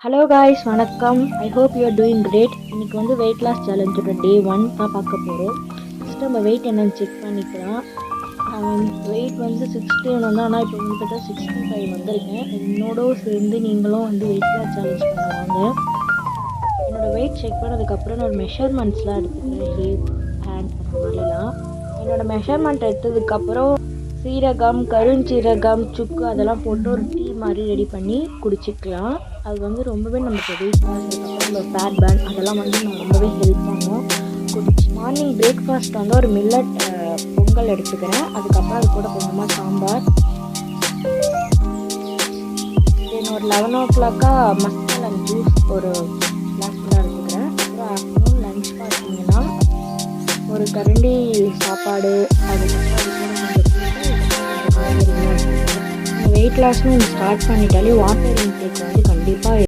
Hello guys, வணக்கம். I hope you are doing great. இன்றைக்கி வந்து வெயிட் லாஸ் சேலஞ்சோட டே 1 தான் பார்க்க போகிறோம். ஃபஸ்ட்டு நம்ம வெயிட் என்னென்னு செக் பண்ணிக்கலாம். வெயிட் வந்து 61 வந்து, ஆனால் இப்போ வந்து பார்த்தா 65 வந்திருக்கேன். என்னோட சேர்ந்து நீங்களும் வந்து வெயிட் லாஸ் சேலஞ்ச் பண்ணுவாங்க. என்னோடய வெயிட் செக் பண்ணதுக்கப்புறம் நான் மெஷர்மெண்ட்ஸ்லாம் எடுத்துக்கிறேன், ஹிப், ஹேண்ட் அந்த மாதிரிலாம். என்னோடய மெஷர்மெண்ட் எடுத்ததுக்கப்புறம் சீரகம், கருஞ்சீரகம், சுக்கு அதெல்லாம் போட்டு ஒரு டீ மாதிரி ரெடி பண்ணி குடிச்சிக்கலாம். அது வந்து ரொம்பவே நமக்கு வெயிட் லாஸ், அதுக்கப்புறம் நம்ம ஃபேட் பேர்ன் அதெல்லாம் வந்து நான் ரொம்பவே ஹெல்ப் பண்ணும். மார்னிங் பிரேக்ஃபாஸ்ட் வந்து ஒரு மில்லட் பொங்கல் எடுத்துக்கிறேன். அதுக்கப்புறம் அது கூட கொஞ்சமாக சாம்பார். தென் ஒரு 11 o'clock மஸ்கல் அண்ட் ஜூஸ் ஒரு கிளாஸ் கூட எடுத்துக்கிறேன். அப்புறம் ஆஃப்டர்நூன் லன்ச் பார்த்தீங்கன்னா ஒரு கரண்டி சாப்பாடு, அதுக்கப்புறம் வெயிட் லாஸ்னு ஸ்டார்ட் பண்ணிட்டாலே வாட்டர் இன்டேக் வந்து கண்டிப்பாக